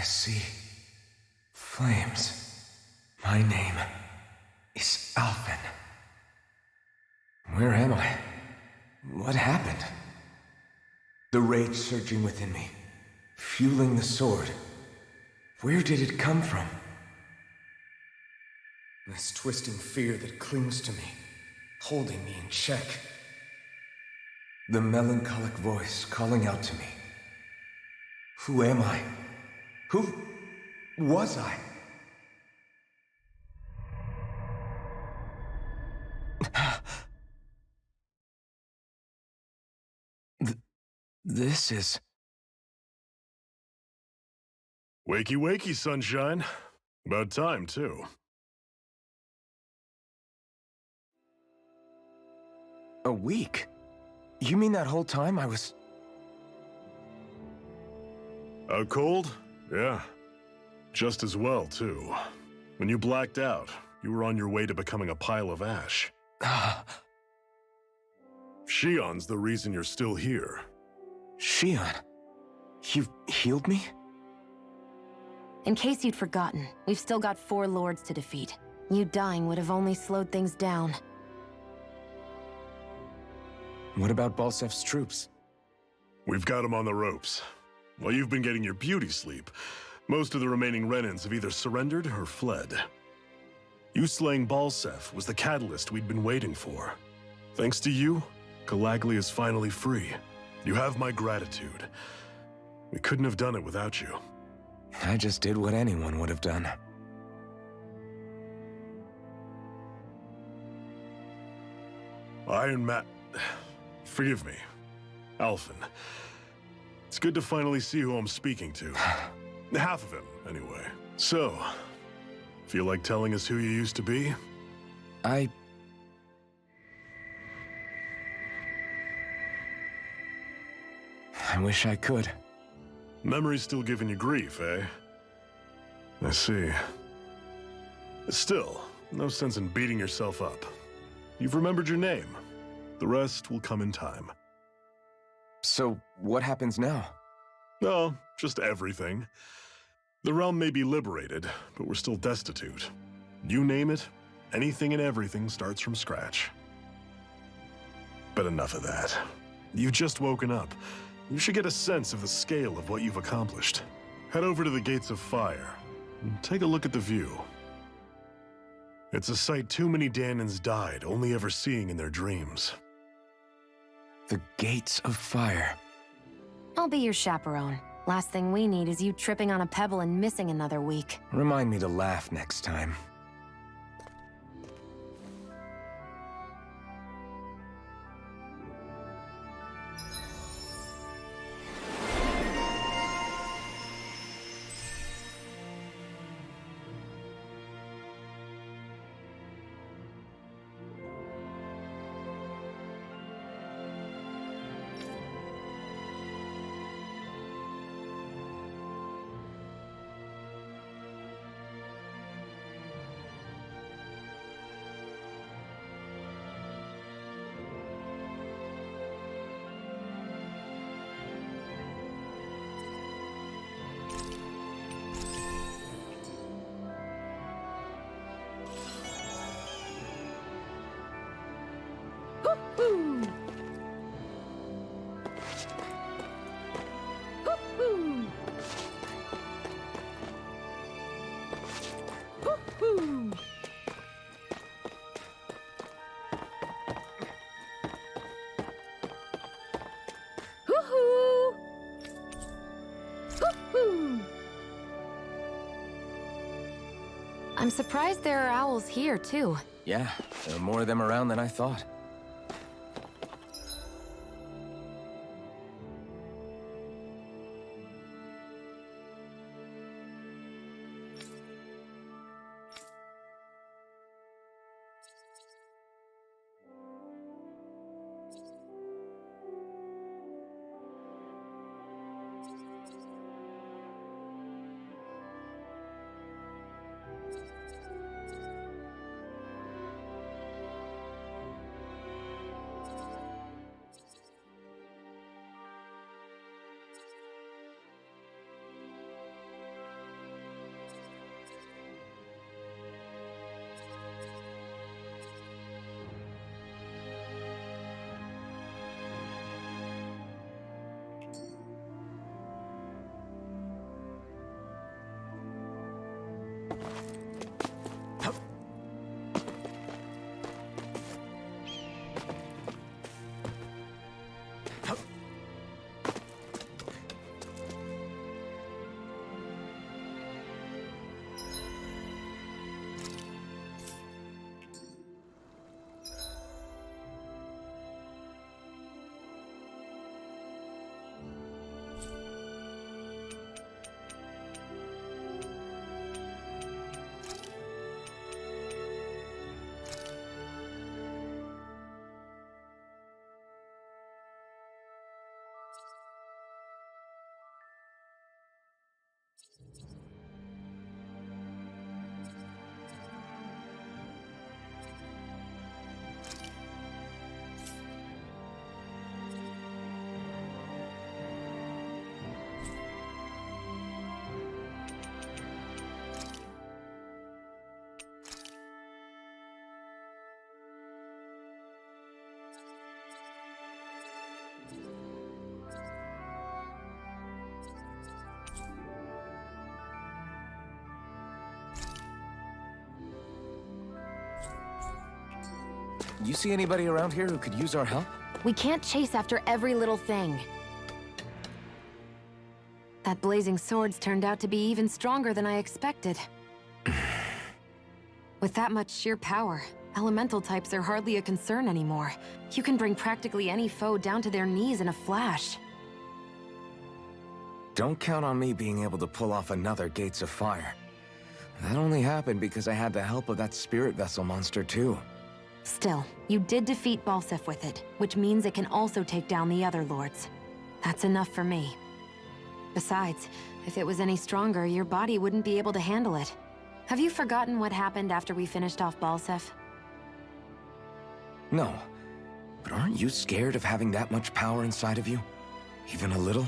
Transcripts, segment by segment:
see flames. My name is Alphen. Where am I? What happened? The rage surging within me, fueling the sword. Where did it come from? This twisting fear that clings to me, holding me in check. The melancholic voice calling out to me. Who am I? Who was I? This is... Wakey, wakey, sunshine. About time, too. A week? You mean that whole time I was... Out cold? Yeah. Just as well, too. When you blacked out, you were on your way to becoming a pile of ash. Shion's the reason you're still here. Shion, you've healed me? In case you'd forgotten, we've still got 4 lords to defeat. You dying would have only slowed things down. What about Balsef's troops? We've got them on the ropes. While you've been getting your beauty sleep, most of the remaining Renans have either surrendered or fled. You slaying Balsef was the catalyst we'd been waiting for. Thanks to you, Calagli is finally free. You have my gratitude. We couldn't have done it without you. I just did what anyone would have done. Forgive me. Alphen. It's good to finally see who I'm speaking to. Half of him, anyway. So, feel like telling us who you used to be? I wish I could. Memory's still giving you grief, eh? I see. Still, no sense in beating yourself up. You've remembered your name. The rest will come in time. So, what happens now? Oh, just everything. The realm may be liberated, but we're still destitute. You name it, anything and everything starts from scratch. But enough of that. You've just woken up. You should get a sense of the scale of what you've accomplished. Head over to the Gates of Fire and take a look at the view. It's a sight too many Danans died only ever seeing in their dreams. The Gates of Fire. I'll be your chaperone. Last thing we need is you tripping on a pebble and missing another week. Remind me to laugh next time. I'm surprised there are owls here, too. Yeah, there are more of them around than I thought. you see anybody around here who could use our help? We can't chase after every little thing. That blazing sword's turned out to be even stronger than I expected. With that much sheer power, elemental types are hardly a concern anymore. You can bring practically any foe down to their knees in a flash. Don't count on me being able to pull off another Gates of Fire. That only happened because I had the help of that spirit vessel monster too. Still, you did defeat Balseph with it, which means it can also take down the other lords. That's enough for me. Besides, if it was any stronger, your body wouldn't be able to handle it. Have you forgotten what happened after we finished off Balseph? No, but aren't you scared of having that much power inside of you? Even a little?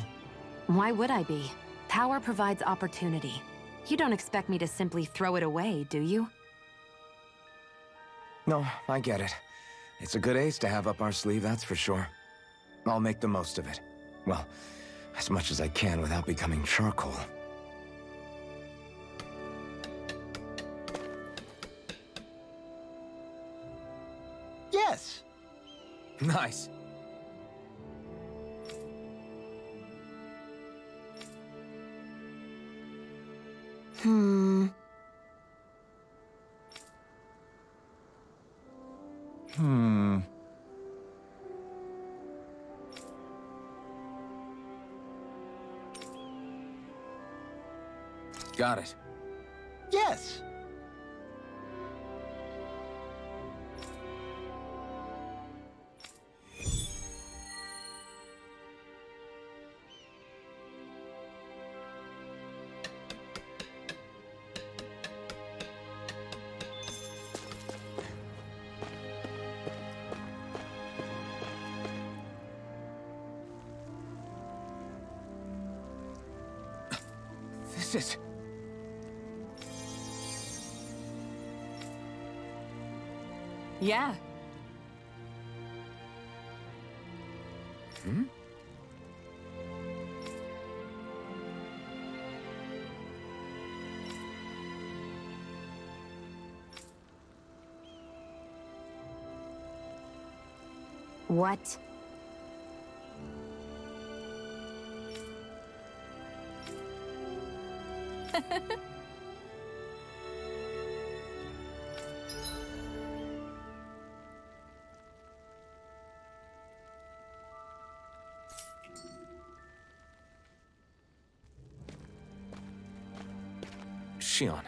Why would I be? Power provides opportunity. You don't expect me to simply throw it away, do you? No, I get it. It's a good ace to have up our sleeve, that's for sure. I'll make the most of it. Well, as much as I can without becoming charcoal. Yes! Nice. Got it. Yes! This is... Yeah. Hmm? What? Shion.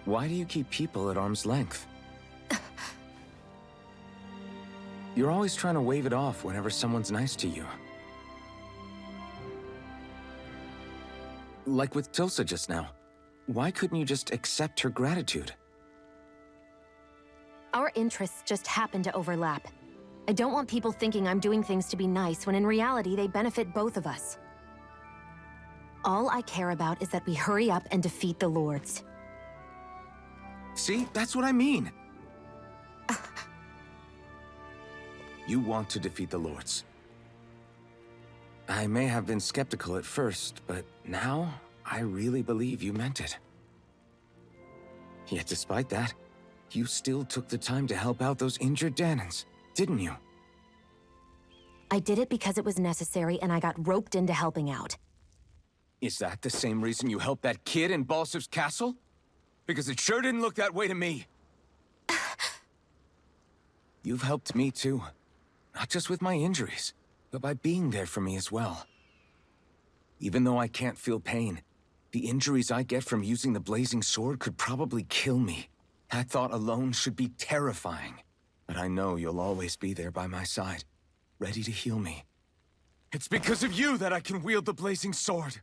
Why do you keep people at arm's length? You're always trying to wave it off whenever someone's nice to you. Like with Tilsa just now. Why couldn't you just accept her gratitude? Our interests just happen to overlap. I don't want people thinking I'm doing things to be nice when in reality they benefit both of us. All I care about is that we hurry up and defeat the Lords. See? That's what I mean! You want to defeat the Lords. I may have been skeptical at first, but now I really believe you meant it. Yet despite that, you still took the time to help out those injured Danans, didn't you? I did it because it was necessary and I got roped into helping out. Is that the same reason you helped that kid in Balsef's castle? Because it sure didn't look that way to me. You've helped me too. Not just with my injuries, but by being there for me as well. Even though I can't feel pain, the injuries I get from using the blazing sword could probably kill me. That thought alone should be terrifying. But I know you'll always be there by my side, ready to heal me. It's because of you that I can wield the blazing sword.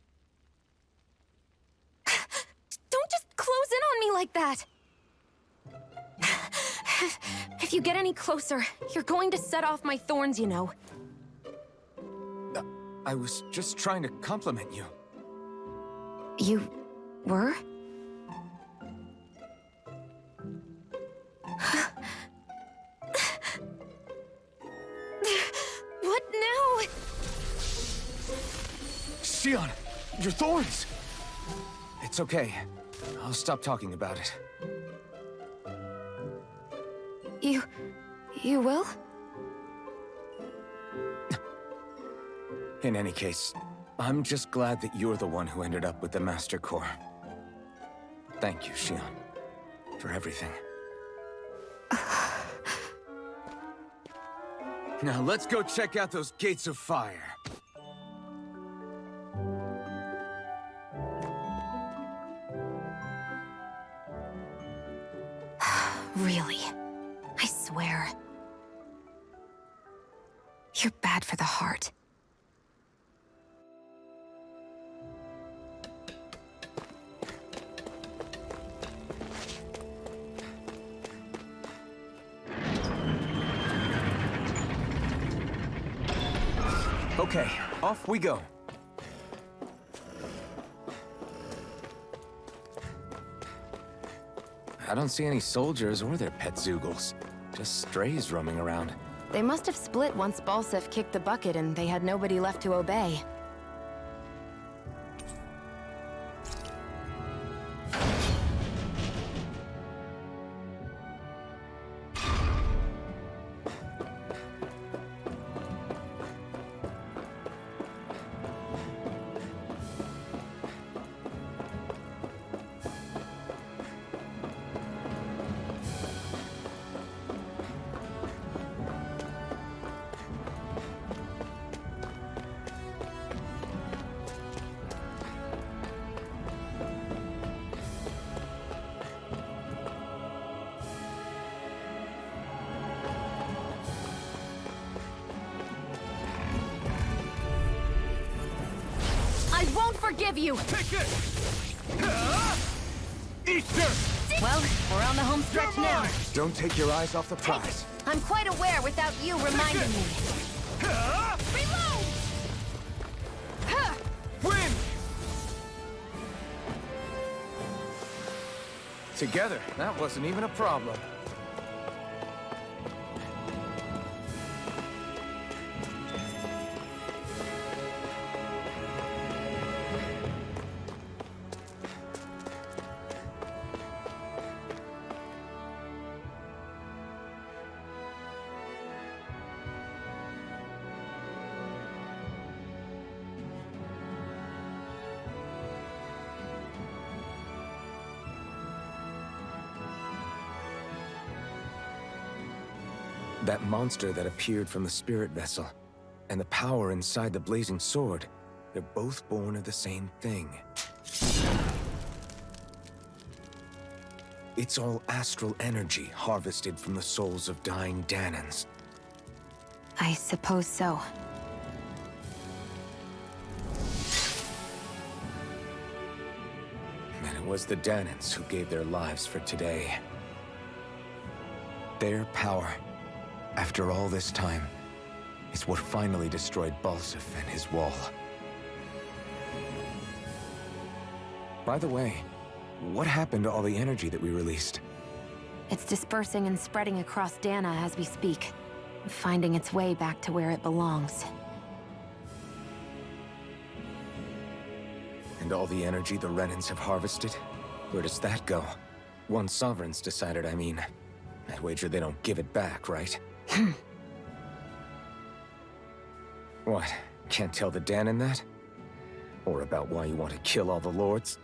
Don't just close in on me like that! If you get any closer, you're going to set off my thorns, you know. I was just trying to compliment you. You were? What now? Shion, your thorns! It's okay. I'll stop talking about it. You will? In any case, I'm just glad that you're the one who ended up with the Master Core. Thank you, Xion, for everything. Now let's go check out those gates of fire. Really? I swear. You're bad for the heart. Okay, off we go. I don't see any soldiers or their pet Zeugles. Just strays roaming around. They must have split once Balsef kicked the bucket and they had nobody left to obey. I won't forgive you! Take it! Easter! Well, we're on the home stretch now. Don't take your eyes off the prize. I'm quite aware without you reminding me. Reload! Win! Together, that wasn't even a problem. That monster that appeared from the spirit vessel, and the power inside the blazing sword, they're both born of the same thing. It's all astral energy harvested from the souls of dying Danans. I suppose so. And it was the Danans who gave their lives for today. Their power, after all this time, is what finally destroyed Balsef and his wall. By the way, what happened to all the energy that we released? It's dispersing and spreading across Dana as we speak, finding its way back to where it belongs. And all the energy the Renans have harvested? Where does that go? Once Sovereign's decided, I mean. I wager they don't give it back, right? What? Can't tell the Danan that? Or about why you want to kill all the lords?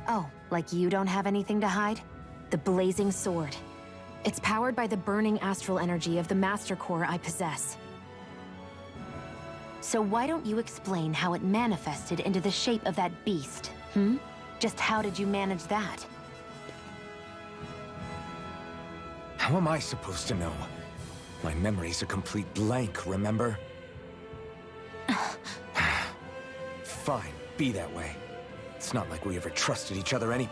Oh, like you don't have anything to hide? The blazing sword. It's powered by the burning astral energy of the Master Core I possess. So why don't you explain how it manifested into the shape of that beast, Just how did you manage that? How am I supposed to know? My memory's a complete blank, remember? Fine, be that way. It's not like we ever trusted each other any...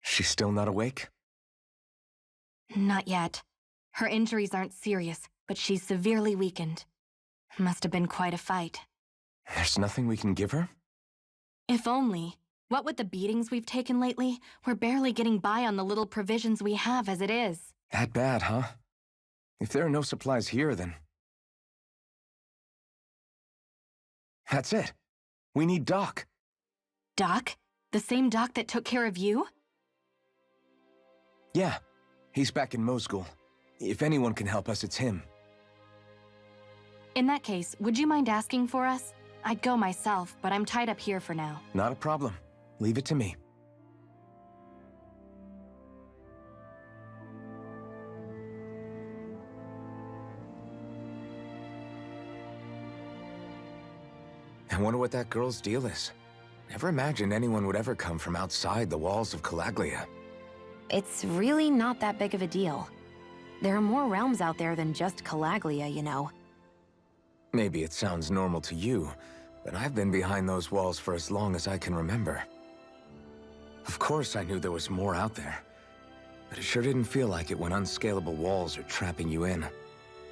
She's still not awake? Not yet. Her injuries aren't serious, but she's severely weakened. Must have been quite a fight. There's nothing we can give her? If only. What with the beatings we've taken lately, we're barely getting by on the little provisions we have as it is. That bad, huh? If there are no supplies here, then... That's it. We need Doc. Doc? The same Doc that took care of you? Yeah. He's back in Mosgul. If anyone can help us, it's him. In that case, would you mind asking for us? I'd go myself, but I'm tied up here for now. Not a problem. Leave it to me. I wonder what that girl's deal is. Never imagined anyone would ever come from outside the walls of Calaglia. It's really not that big of a deal. There are more realms out there than just Calaglia, you know. Maybe it sounds normal to you, but I've been behind those walls for as long as I can remember. Of course I knew there was more out there, but it sure didn't feel like it when unscalable walls are trapping you in.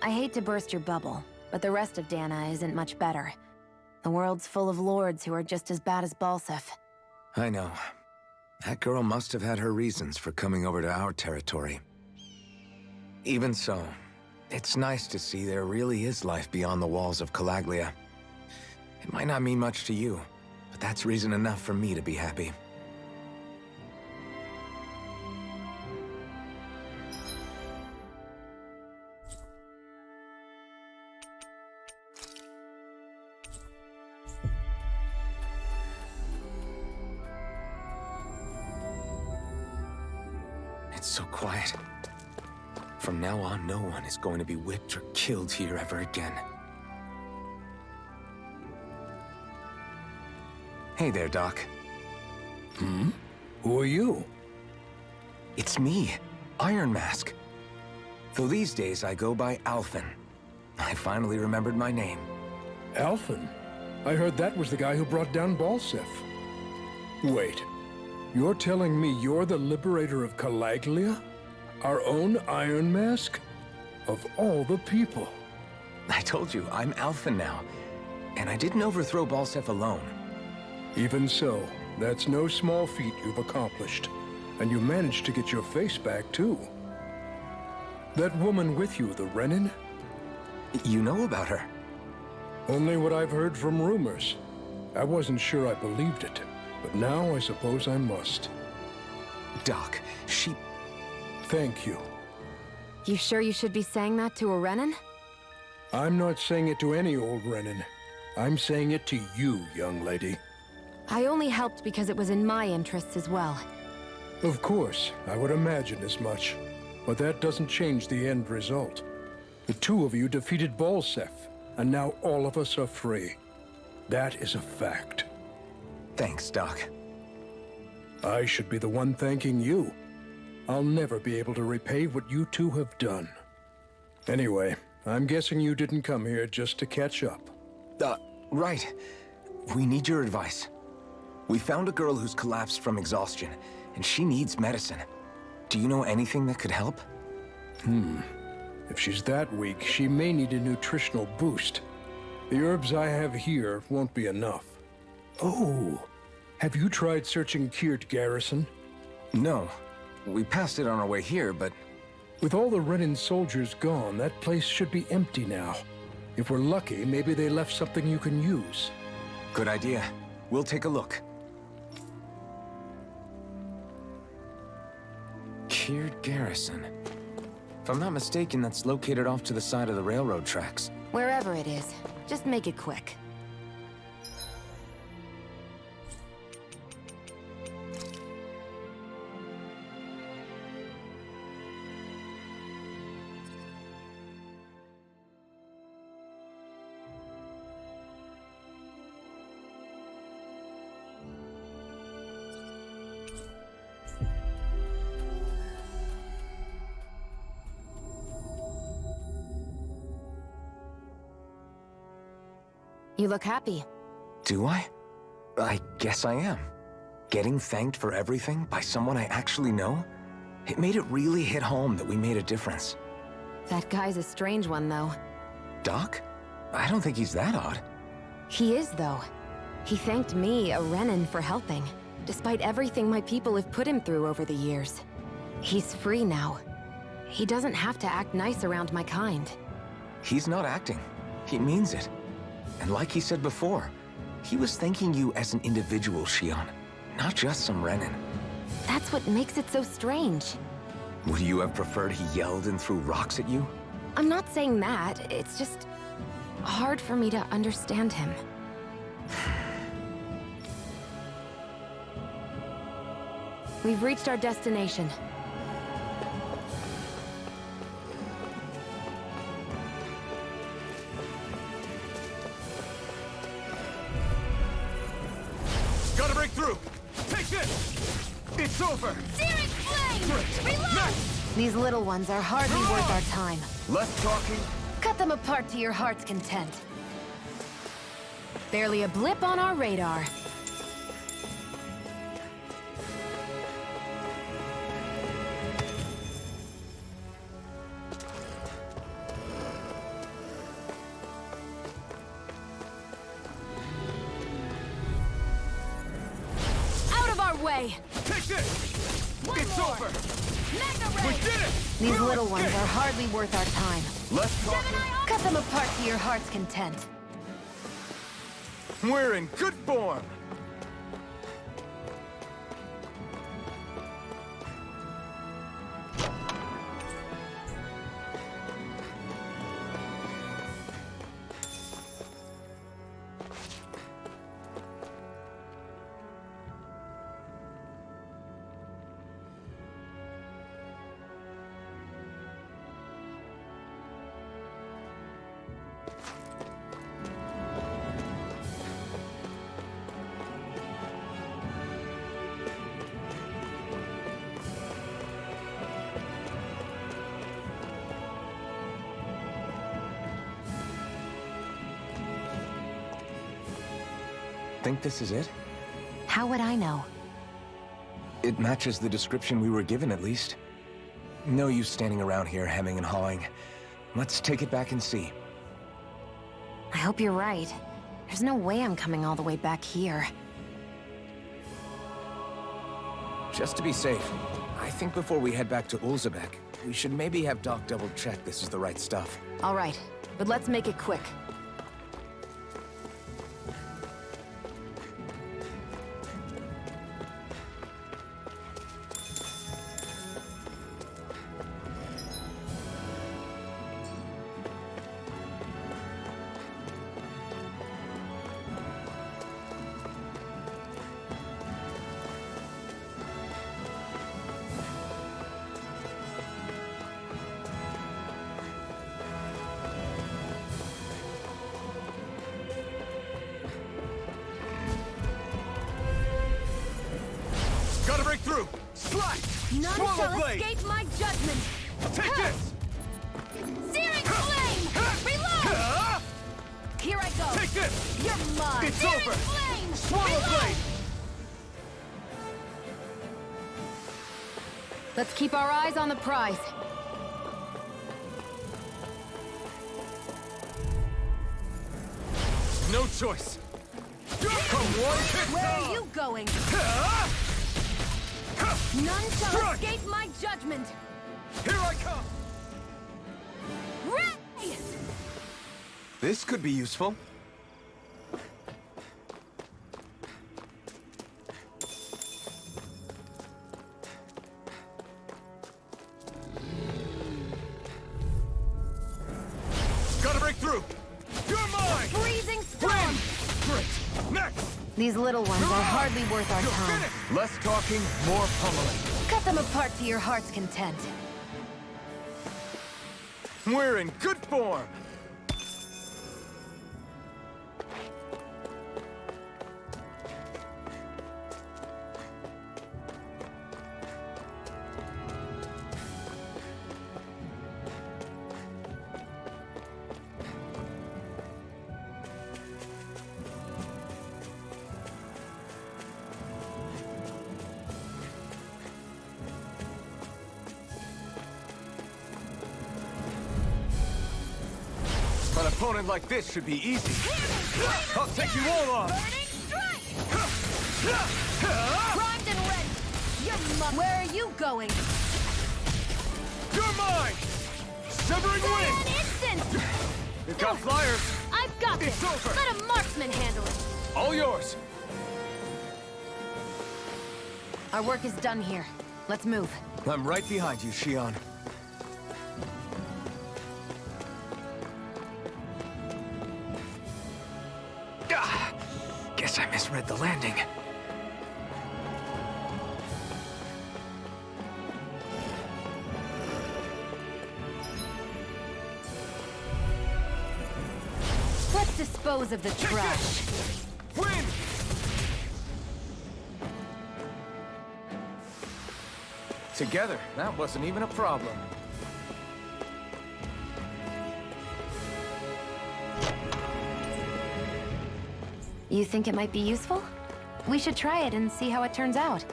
I hate to burst your bubble, but the rest of Dana isn't much better. The world's full of lords who are just as bad as Balseph. I know. That girl must have had her reasons for coming over to our territory. Even so, it's nice to see there really is life beyond the walls of Calaglia. It might not mean much to you, but that's reason enough for me to be happy. It's so quiet. From now on, no one is going to be whipped or killed here ever again. Hey there, Doc. Who are you? It's me, Iron Mask. Though these days I go by Alphen. I finally remembered my name. Alphen? I heard that was the guy who brought down Balseph. Wait, you're telling me you're the liberator of Calaglia? Our own Iron Mask? Of all the people. I told you, I'm Alphen now. And I didn't overthrow Balseph alone. Even so, that's no small feat you've accomplished. And you managed to get your face back, too. That woman with you, the Renin? You know about her? Only what I've heard from rumors. I wasn't sure I believed it, but now I suppose I must. Doc, she... Thank you. You sure you should be saying that to a Renin? I'm not saying it to any old Renin. I'm saying it to you, young lady. I only helped because it was in my interests as well. Of course, I would imagine as much. But that doesn't change the end result. The two of you defeated Balseph, and now all of us are free. That is a fact. Thanks, Doc. I should be the one thanking you. I'll never be able to repay what you two have done. Anyway, I'm guessing you didn't come here just to catch up. Right. We need your advice. We found a girl who's collapsed from exhaustion, and she needs medicine. Do you know anything that could help? If she's that weak, she may need a nutritional boost. The herbs I have here won't be enough. Oh, have you tried searching Kirt Garrison? No. We passed it on our way here, but... With all the Renin soldiers gone, that place should be empty now. If we're lucky, maybe they left something you can use. Good idea. We'll take a look. Kirt Garrison. If I'm not mistaken, that's located off to the side of the railroad tracks. Wherever it is, just make it quick. You look happy. Do I? I guess I am. Getting thanked for everything by someone I actually know? It made it really hit home that we made a difference. That guy's a strange one, though. Doc? I don't think he's that odd. He is, though. He thanked me, a Renan, for helping, despite everything my people have put him through over the years. He's free now. He doesn't have to act nice around my kind. He's not acting. He means it. And like he said before, he was thanking you as an individual, Shion, not just some Renan. That's what makes it so strange. Would you have preferred he yelled and threw rocks at you? I'm not saying that, it's just hard for me to understand him. We've reached our destination. Gotta break through! Take this! It's over! Searing flame! Reload! These little ones are hardly worth our time. Less talking. Cut them apart to your heart's content. Barely a blip on our radar. Out of our way! Take this! It's more. over! Mega We ray! did it! These We're little ones escaped! are hardly worth our time. Less talking. Cut them apart to your heart's content. We're in good form! Think this is it? How would I know? It matches the description we were given, at least. No use standing around here hemming and hawing. Let's take it back and see. I hope you're right. There's no way I'm coming all the way back here. Just to be safe, I think before we head back to Ulzebek, we should maybe have Doc double-check this is the right stuff. All right, but let's make it quick. Gotta break through! Slide! None Swallow shall blade! escape my judgment! Take this! Searing flame! Reload! Here I go! Take this! You're mine! It's Searing over! flame! Swallow Reload! blade! Let's keep our eyes on the prize. No choice! Come one, kick Where down! are you going? None shall Strike! escape my judgment! Here I come! Ray! This could be useful. Gotta break through! You're mine! Freezing storm! Great! Next! These little ones are hardly worth our time. Less talking, more pummeling. Cut them apart to your heart's content. We're in good form! opponent like this should be easy. I'll take you all on! Primed and ready! Where are you going? You're mine! Severing wind! An instant! You've got flyers! I've got this! It's over! Let a marksman handle it! All yours! Our work is done here. Let's move. I'm right behind you, Shion. Guess I misread the landing. Let's dispose of the trash. Win! Together, that wasn't even a problem. You think it might be useful? We should try it and see how it turns out.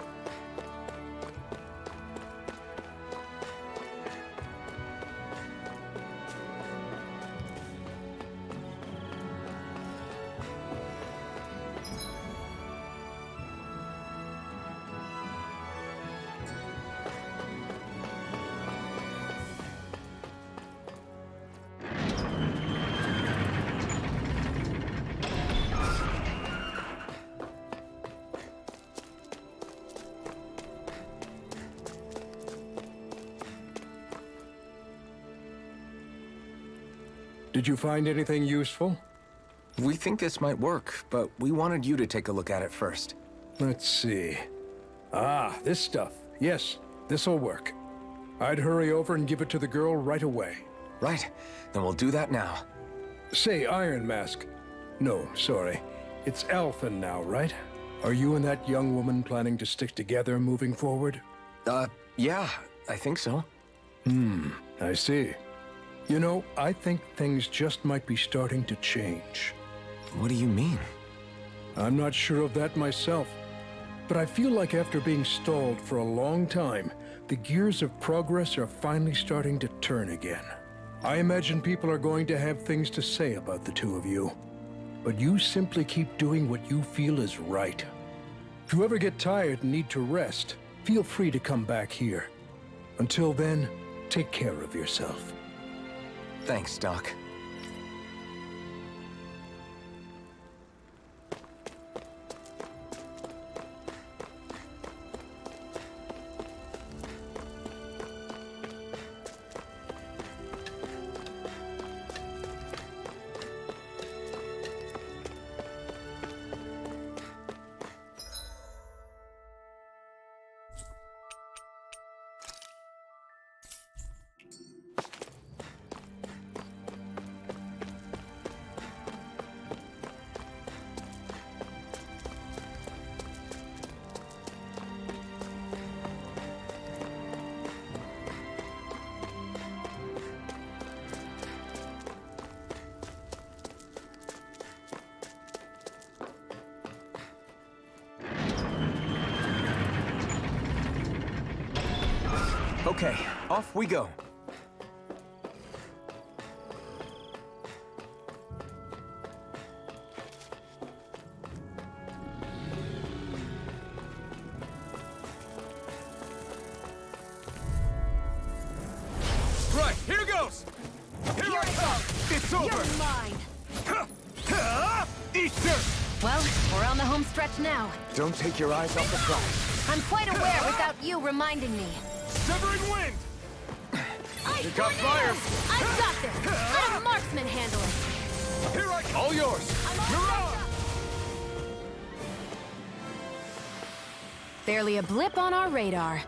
Did you find anything useful? We think this might work, but we wanted you to take a look at it first. Let's see. Ah, this stuff. Yes, this'll work. I'd hurry over and give it to the girl right away. Right, then we'll do that now. Say, Iron Mask. No, sorry. It's Alphen now, right? Are you and that young woman planning to stick together moving forward? Yeah, I think so. I see. You know, I think things just might be starting to change. What do you mean? I'm not sure of that myself, but I feel like after being stalled for a long time, the gears of progress are finally starting to turn again. I imagine people are going to have things to say about the two of you, but you simply keep doing what you feel is right. If you ever get tired and need to rest, feel free to come back here. Until then, take care of yourself. Thanks, Doc. Okay, off we go. Right, here goes! Here I come! It's over! You're mine! Eat dirt! Well, we're on the home stretch now. Don't take your eyes off the prize. I'm quite aware without you reminding me. Severing wind! You got fires! I've got this! Let a marksman handle it! Here I come! All yours! You're on! Barely a blip on our radar.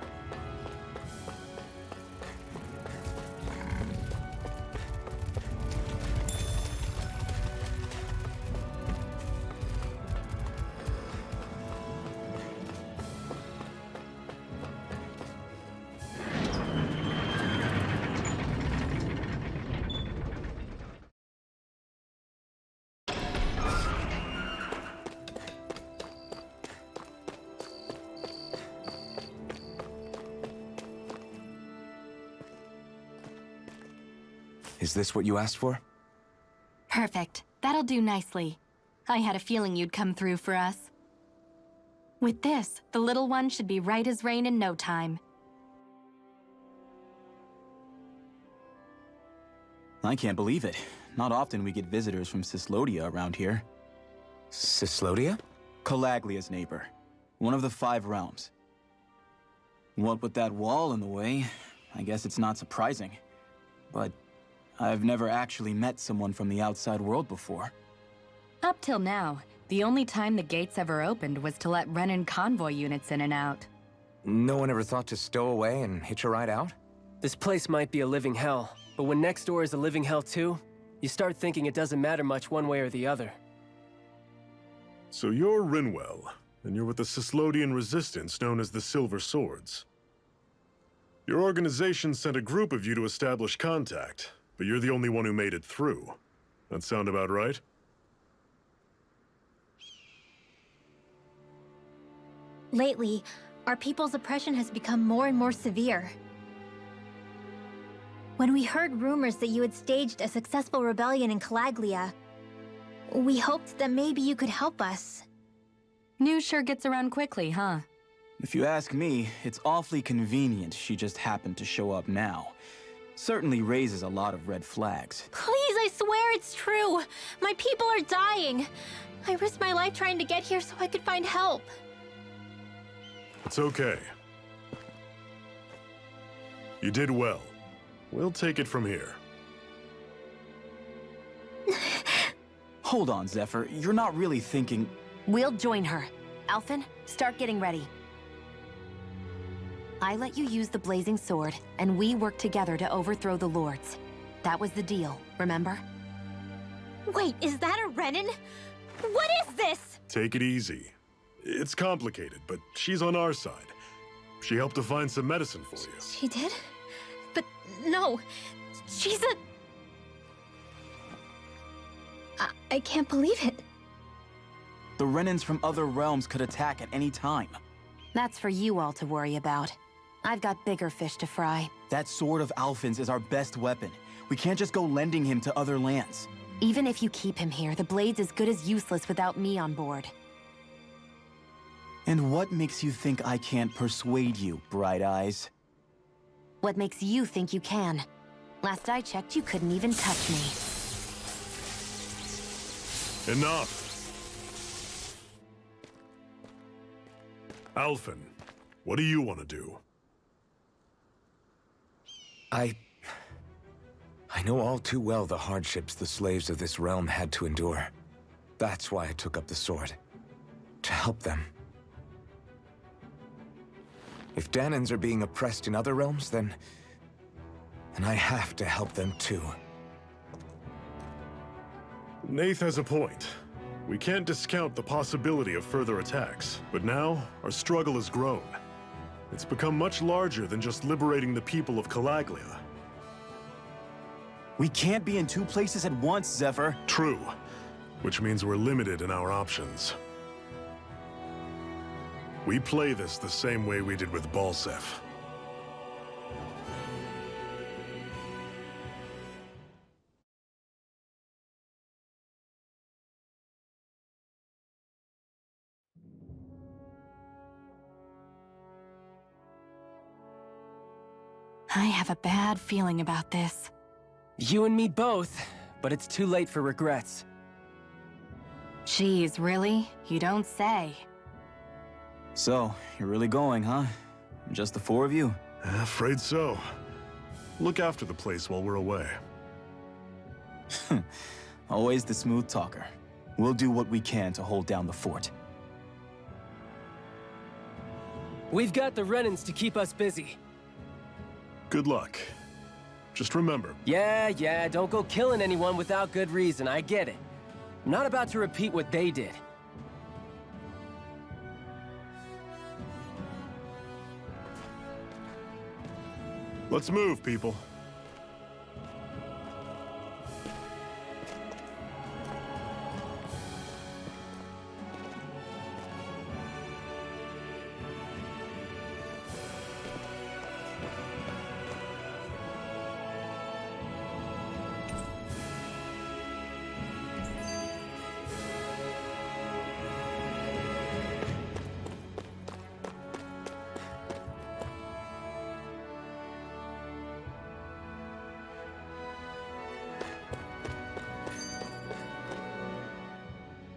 Is this what you asked for? Perfect. That'll do nicely. I had a feeling you'd come through for us. With this, the little one should be right as rain in no time. I can't believe it. Not often we get visitors from Cislodia around here. Cislodia? Calaglia's neighbor. One of the 5 realms. What with that wall in the way, I guess it's not surprising. But I've never actually met someone from the outside world before. Up till now, the only time the gates ever opened was to let Renan convoy units in and out. No one ever thought to stow away and hitch a ride out? This place might be a living hell, but when next door is a living hell too, you start thinking it doesn't matter much one way or the other. So you're Rinwell, and you're with the Cislodian resistance known as the Silver Swords. Your organization sent a group of you to establish contact, but you're the only one who made it through. That sound about right? Lately, our people's oppression has become more and more severe. When we heard rumors that you had staged a successful rebellion in Calaglia, we hoped that maybe you could help us. News sure gets around quickly, huh? If you ask me, it's awfully convenient she just happened to show up now. Certainly raises a lot of red flags. Please, I swear it's true! My people are dying! I risked my life trying to get here so I could find help. It's okay. You did well. We'll take it from here. Hold on, Zephyr. You're not really thinking... We'll join her. Alphen, start getting ready. I let you use the blazing sword, and we worked together to overthrow the lords. That was the deal, remember? Wait, is that a Renan? What is this? Take it easy. It's complicated, but she's on our side. She helped to find some medicine for you. She did? But no, she's a... I can't believe it. The Renans from other realms could attack at any time. That's for you all to worry about. I've got bigger fish to fry. That sword of Alphen's is our best weapon. We can't just go lending him to other lands. Even if you keep him here, the blade's as good as useless without me on board. And what makes you think I can't persuade you, Bright Eyes? What makes you think you can? Last I checked, you couldn't even touch me. Enough! Alphen, what do you want to do? I know all too well the hardships the slaves of this realm had to endure. That's why I took up the sword. To help them. If Danans are being oppressed in other realms, then I have to help them too. Nath has a point. We can't discount the possibility of further attacks, but now our struggle has grown. It's become much larger than just liberating the people of Calaglia. We can't be in 2 places at once, Zephyr. True, which means we're limited in our options. We play this the same way we did with Balsef. I have a bad feeling about this. You and me both, but it's too late for regrets. Jeez, really? You don't say. So, you're really going, huh? Just the 4 of you? Afraid so. Look after the place while we're away. Always the smooth talker. We'll do what we can to hold down the fort. We've got the Renans to keep us busy. Good luck. Just remember, Yeah, don't go killing anyone without good reason, I get it. I'm not about to repeat what they did. let's move, people.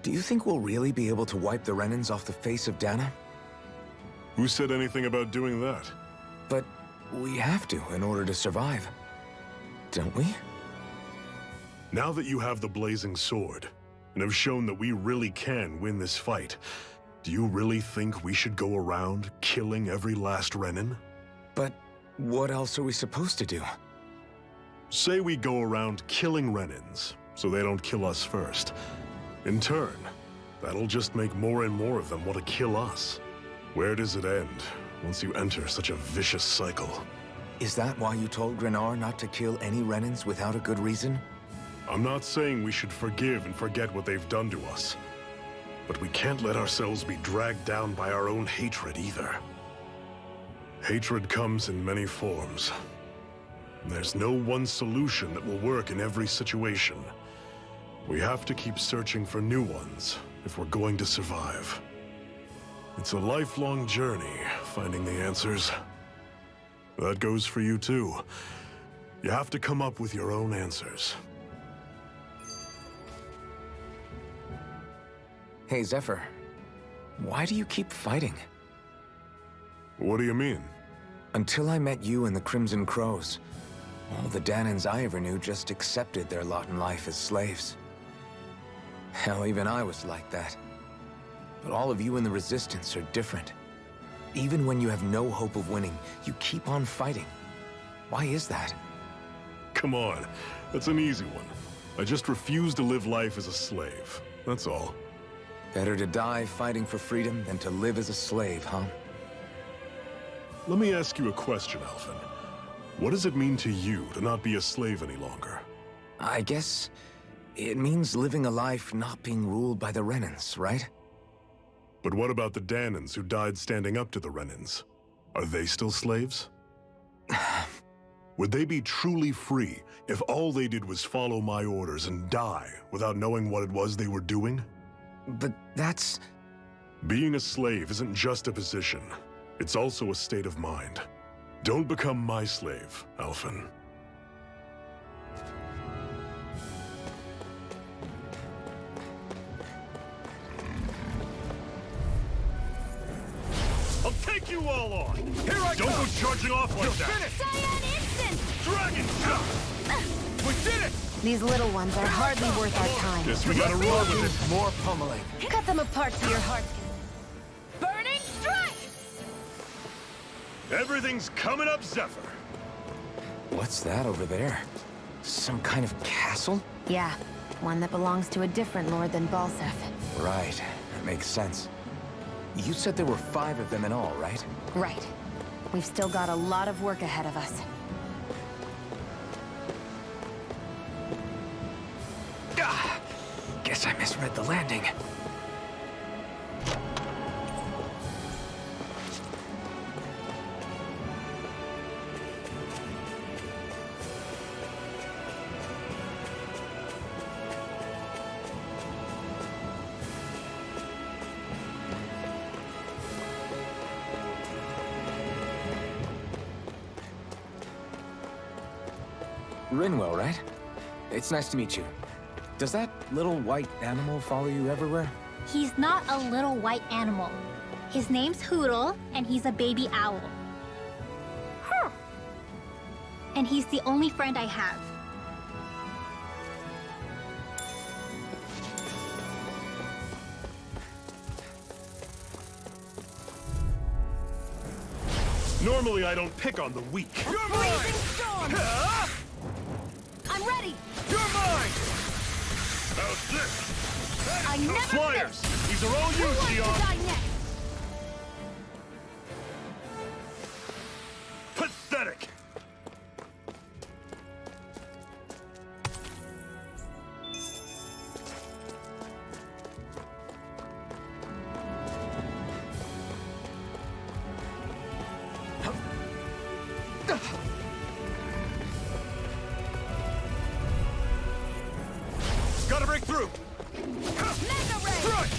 Do you think we'll really be able to wipe the Renans off the face of Dana? Who said anything about doing that? But we have to in order to survive. Don't we? Now that you have the blazing sword, and have shown that we really can win this fight, do you really think we should go around killing every last Renan? But what else are we supposed to do? Say we go around killing Renans, so they don't kill us first. In turn, that'll just make more and more of them want to kill us. Where does it end, once you enter such a vicious cycle? Is that why you told Grenar not to kill any Renans without a good reason? I'm not saying we should forgive and forget what they've done to us. But we can't let ourselves be dragged down by our own hatred either. Hatred comes in many forms. There's no one solution that will work in every situation. We have to keep searching for new ones if we're going to survive. It's a lifelong journey, finding the answers. That goes for you too. You have to come up with your own answers. Hey, Zephyr. Why do you keep fighting? What do you mean? Until I met you and the Crimson Crows, all the Danans I ever knew just accepted their lot in life as slaves. Hell, even I was like that. But all of you in the Resistance are different. Even when you have no hope of winning, you keep on fighting. Why is that? Come on, that's an easy one. I just refuse to live life as a slave, that's all. Better to die fighting for freedom than to live as a slave, huh? Let me ask you a question, Alphen. What does it mean to you to not be a slave any longer? I guess it means living a life not being ruled by the Renans, right? But what about the Danans who died standing up to the Renans? Are they still slaves? Would they be truly free if all they did was follow my orders and die without knowing what it was they were doing? But that's... Being a slave isn't just a position. It's also a state of mind. Don't become my slave, Alphen. I'll take you all on! Here I go! Don't go charging off like that! Cyan instant! Dragon shot! We did it! These little ones are hardly worth our time. Guess we gotta roll with it. more pummeling. Cut them apart to your heart's Burning strike! Everything's coming up, Zephyr. What's that over there? Some kind of castle? Yeah, one that belongs to a different lord than Balsef. Right, that makes sense. You said there were 5 of them in all, right? Right. We've still got a lot of work ahead of us. Guess I misread the landing. Rinwell, right? It's nice to meet you. Does that little white animal follow you everywhere? He's not a little white animal. His name's Hoodle, and he's a baby owl. And he's the only friend I have. Normally I don't pick on the weak. You're mine! Storm! I'm ready! You're mine! How's this? I never Flyers! miss. These are all Who yours, wants to Dion! die next? Pathetic! Gotta break through! Mega Ray! Strike!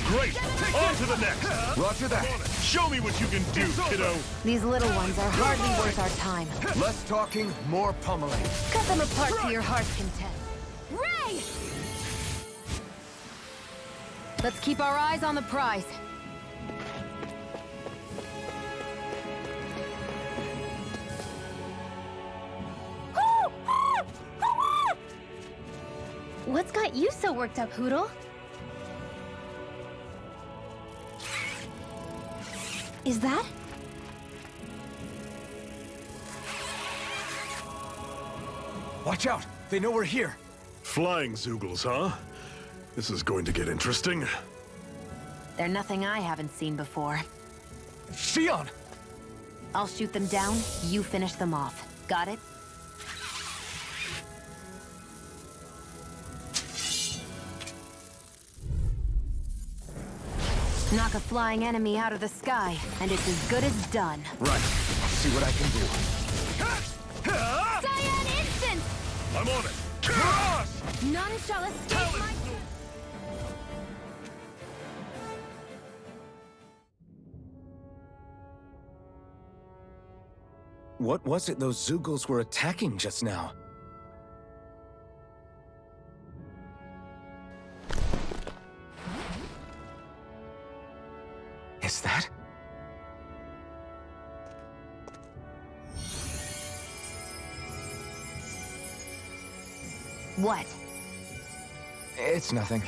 Great! On to the next! Roger that. Show me what you can do, kiddo! These little ones are hardly worth our time. Less talking, more pummeling. Cut them apart to your heart's content. Ray! Let's keep our eyes on the prize. What's got you so worked up, Hootle? Is that? Watch out! They know we're here! Flying Zoogles, huh? This is going to get interesting. They're nothing I haven't seen before. Shion! I'll shoot them down, you finish them off. Got it? Knock a flying enemy out of the sky, and it's as good as done. Right. I'll see what I can do. Cyan Instant! I'm on it! Cross! None shall escape my... What was it those Zoogles were attacking just now? Is that? What? It's nothing.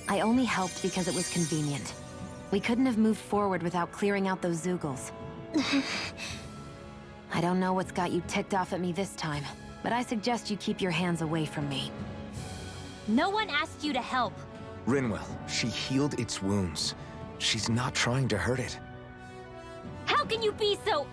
I only helped because it was convenient. We couldn't have moved forward without clearing out those Zoogles. I don't know what's got you ticked off at me this time, but I suggest you keep your hands away from me. No one asked you to help. Rinwell, she healed its wounds. She's not trying to hurt it. How can you be so...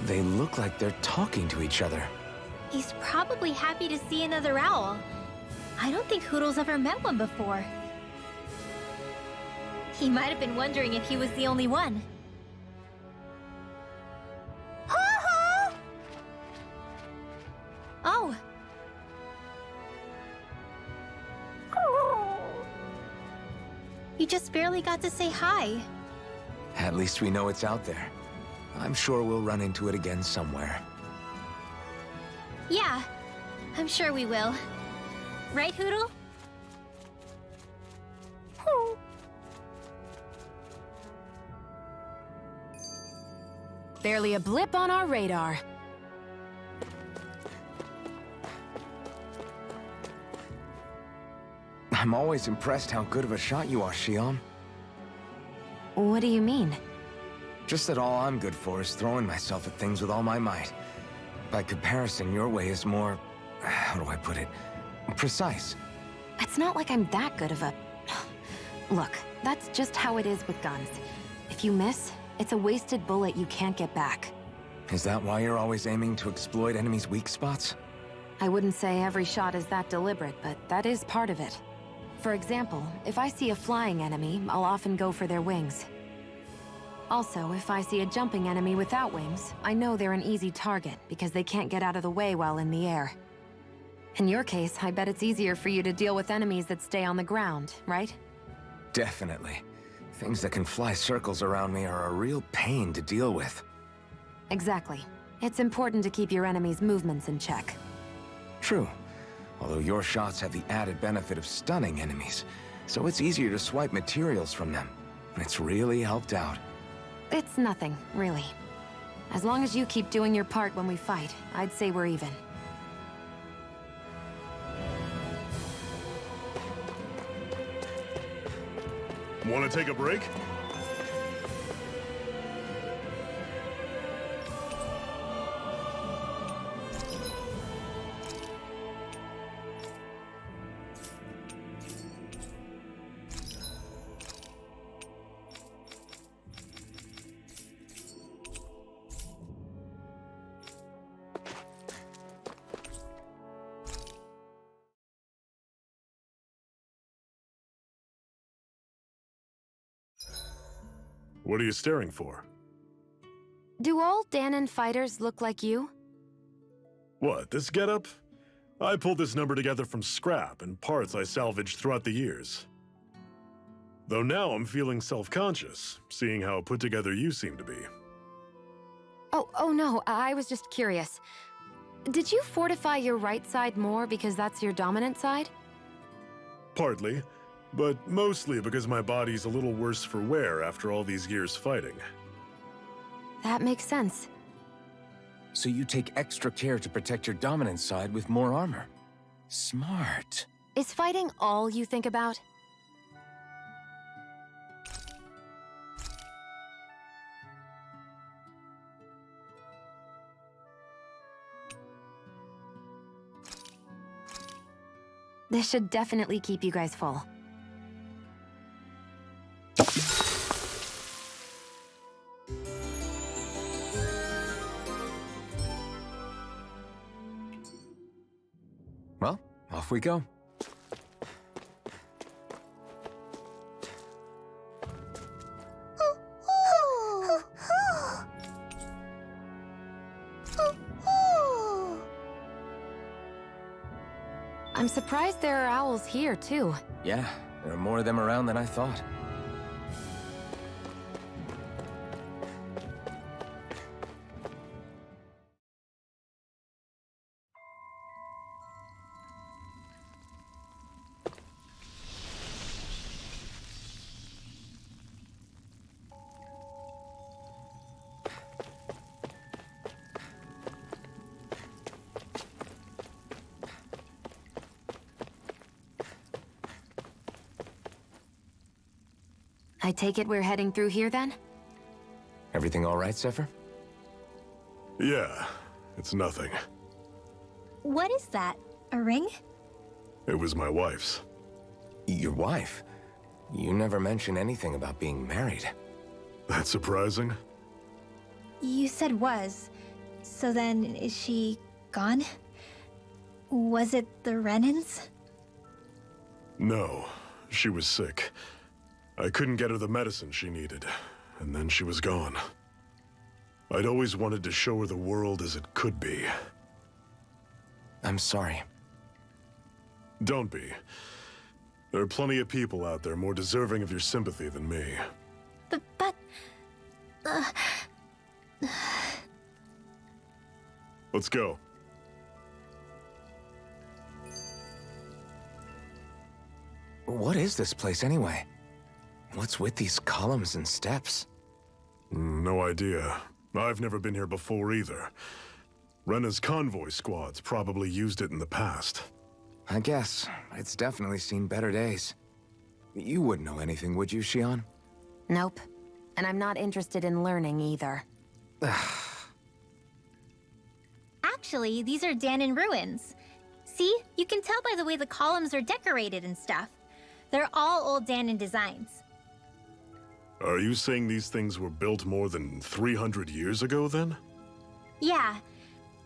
They look like they're talking to each other. He's probably happy to see another owl. I don't think Hootle's ever met one before. He might have been wondering if he was the only one. Oh. You just barely got to say hi. At least we know it's out there. I'm sure we'll run into it again somewhere. Yeah, I'm sure we will. Right, Hootle? Barely a blip on our radar. I'm always impressed how good of a shot you are, Shion. What do you mean? Just that all I'm good for is throwing myself at things with all my might. By comparison, your way is more... how do I put it? Precise. It's not like I'm that good of a... Look, that's just how it is with guns. If you miss, it's a wasted bullet you can't get back. Is that why you're always aiming to exploit enemies' weak spots? I wouldn't say every shot is that deliberate, but that is part of it. For example, if I see a flying enemy, I'll often go for their wings. Also, if I see a jumping enemy without wings, I know they're an easy target because they can't get out of the way while in the air. In your case, I bet it's easier for you to deal with enemies that stay on the ground, right? Definitely. Things that can fly circles around me are a real pain to deal with. Exactly. It's important to keep your enemy's movements in check. True. Although your shots have the added benefit of stunning enemies, so it's easier to swipe materials from them. It's really helped out. It's nothing, really. As long as you keep doing your part when we fight, I'd say we're even. Want to take a break? What are you staring for? Do all Danon fighters look like you? What, this getup? I pulled this number together from scrap and parts I salvaged throughout the years. Though now I'm feeling self-conscious, seeing how put together you seem to be. Oh no, I was just curious. Did you fortify your right side more because that's your dominant side? Partly, but mostly because my body's a little worse for wear after all these years fighting. That makes sense. So you take extra care to protect your dominant side with more armor. Smart. Is fighting all you think about? This should definitely keep you guys full. Well, off we go. I'm surprised there are owls here, too. Yeah, there are more of them around than I thought. I take it we're heading through here, then? Everything all right, Zephyr? Yeah, it's nothing. What is that? A ring? It was my wife's. Your wife? You never mentioned anything about being married. That's surprising? You said was. So then, is she gone? Was it the Renans? No, she was sick. I couldn't get her the medicine she needed, and then she was gone. I'd always wanted to show her the world as it could be. I'm sorry. Don't be. There are plenty of people out there more deserving of your sympathy than me. But... Let's go. What is this place, anyway? What's with these columns and steps? No idea. I've never been here before either. Rena's convoy squads probably used it in the past. I guess. It's definitely seen better days. You wouldn't know anything, would you, Xion? Nope. And I'm not interested in learning either. Actually, these are Danon ruins. See? You can tell by the way the columns are decorated and stuff. They're all old Danon designs. Are you saying these things were built more than 300 years ago, then? Yeah.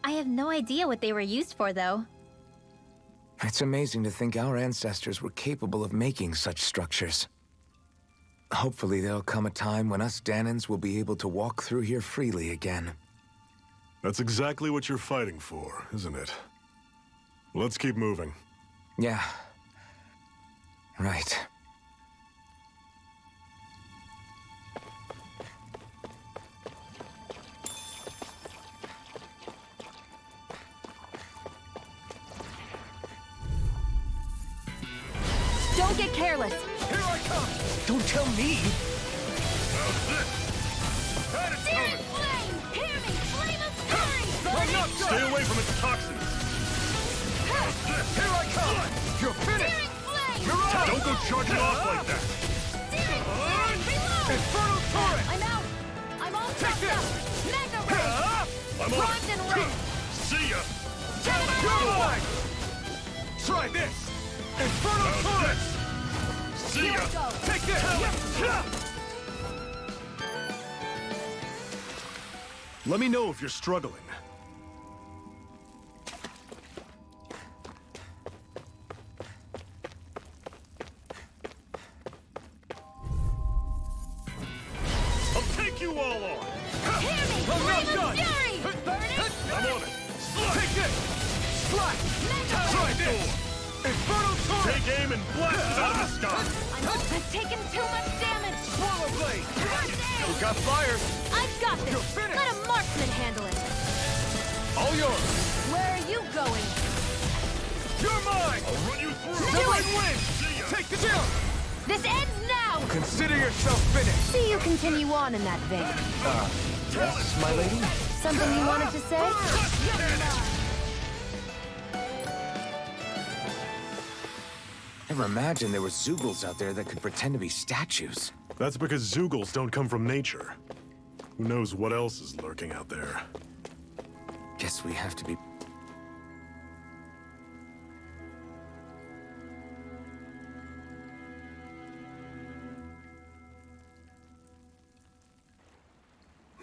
I have no idea what they were used for, though. It's amazing to think our ancestors were capable of making such structures. Hopefully there'll come a time when us Danons will be able to walk through here freely again. That's exactly what you're fighting for, isn't it? Let's keep moving. Yeah. Right. Don't get careless! Here I come! Don't tell me! Searing flame! Hear me! Flame of fury! Stay away from its toxins! Here I come! You're finished! Searing flame! Don't go charging off like that! Searing flame! Reload! Infernal turret! I'm out! I'm all Take chopped up! this! Mega ray! I'm on Bronze it! and red! See ya! You're mine! Try this! Infernal turret! See ya! Let's go! Take this! Let me know if you're struggling. I'll take you all on! Hear me! Flame of fury! Burn it! I'm on it! Take this! Strike! Mega Try ray! this! Infernal turret! Take aim and blast it out of the sky! I'm open! taken too much damage! Swallow blade! First Who aid! got fire? I've got this! You're finished! Let a marksman handle it! All yours! Where are you going? You're mine! I'll run you through! Do it! Win! Take the jump! This ends now! Consider yourself finished! See you continue on in that vein. Yes, my lady? Something you wanted to say? Never imagined there were Zoogles out there that could pretend to be statues. That's because Zoogles don't come from nature. Who knows what else is lurking out there? Guess we have to be...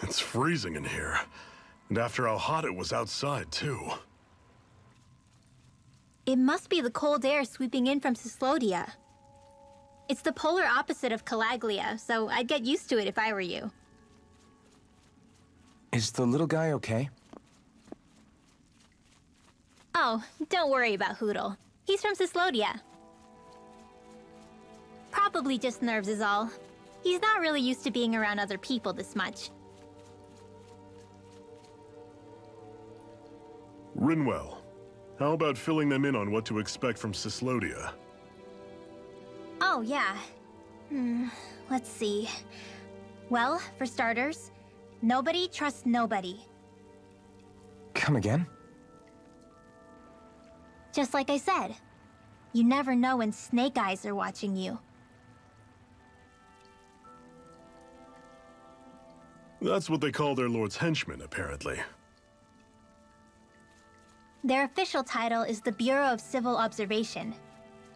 It's freezing in here. And after how hot it was outside, too. It must be the cold air sweeping in from Cislodia. It's the polar opposite of Calaglia, so I'd get used to it if I were you. Is the little guy okay? Oh, don't worry about Hoodle. He's from Cislodia. Probably just nerves is all. He's not really used to being around other people this much. Rinwell, how about filling them in on what to expect from Cislodia? Oh, yeah. Let's see. Well, for starters, nobody trusts nobody. Come again? Just like I said, you never know when Snake Eyes are watching you. That's what they call their lord's henchmen, apparently. Their official title is the Bureau of Civil Observation.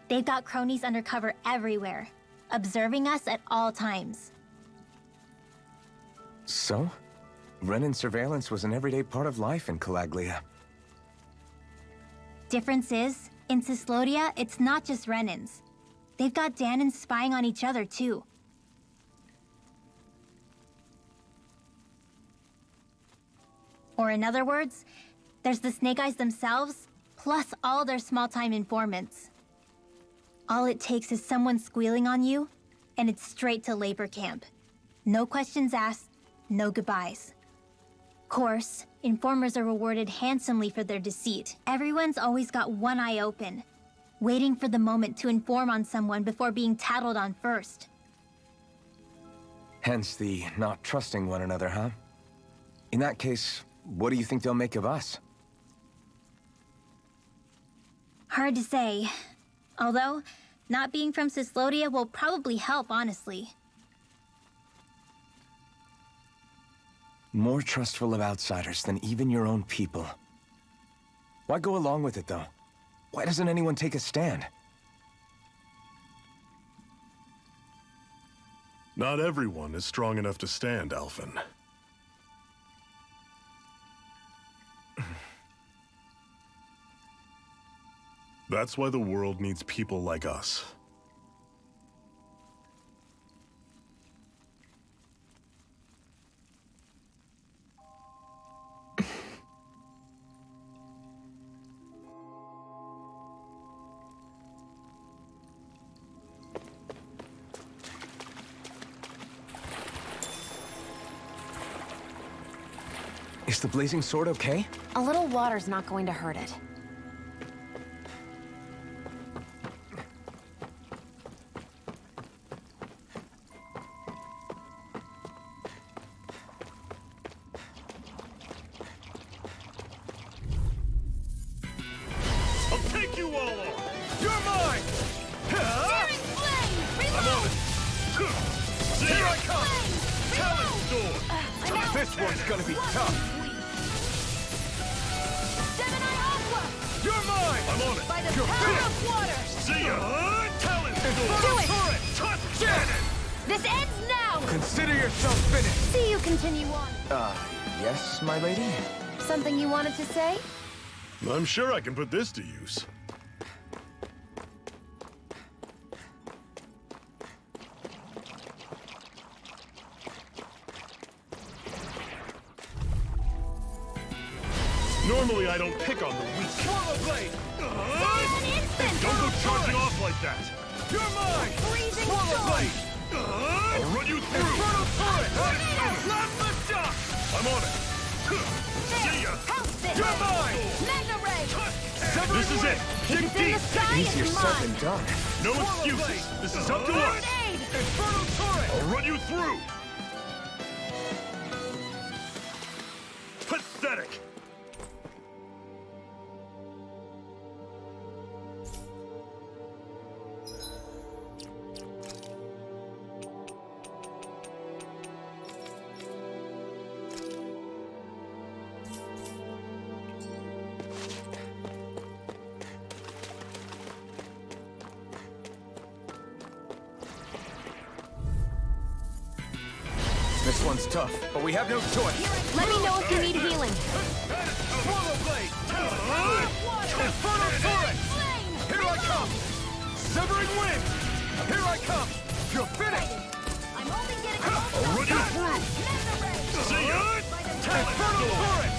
They've got cronies undercover everywhere, observing us at all times. So? Renin surveillance was an everyday part of life in Calaglia. Difference is, in Cislodia, it's not just Renins. They've got Danins spying on each other, too. Or in other words, there's the Snake Eyes themselves, plus all their small-time informants. All it takes is someone squealing on you, and it's straight to labor camp. No questions asked, no goodbyes. Course, informers are rewarded handsomely for their deceit. Everyone's always got one eye open, waiting for the moment to inform on someone before being tattled on first. Hence the not trusting one another, huh? In that case, what do you think they'll make of us? Hard to say. Although, not being from Cislodia will probably help, honestly. More trustful of outsiders than even your own people. Why go along with it, though? Why doesn't anyone take a stand? Not everyone is strong enough to stand, Alphen. That's why the world needs people like us. Is the blazing sword okay? A little water's not going to hurt it. I'll take you all on! You're mine! Searing flame! I'm on it! See Here ya! I come! Talon Thor! This one's gonna be tough! Gemini Aqua! You're mine! I'm on it! By the You're power finished. of water! See ya! Talon Thor! Do it! Touch cannon! This ends now! Consider yourself finished! See you continue on. Yes, my lady? Something you wanted to say? I'm sure I can put this to use. Normally I don't pick on the weak. Swallow blade! An instant! Don't go charging off like that! You're mine! Freezing Swallow storm! blade! Infernal turret! Lift up! I'm on it! See ya! You're mine! This is it! Dig deep! Easier said than done. No excuses! This is up to us! Infernal turret! I'll run you through! Pathetic! This one's tough, but we have no choice. Let me know if you need healing. Swallow blade! Infernal turret! Here I come! Severing wind! Here I come! You're finished! I'm only getting I'll run you through! See ya! Infernal turret!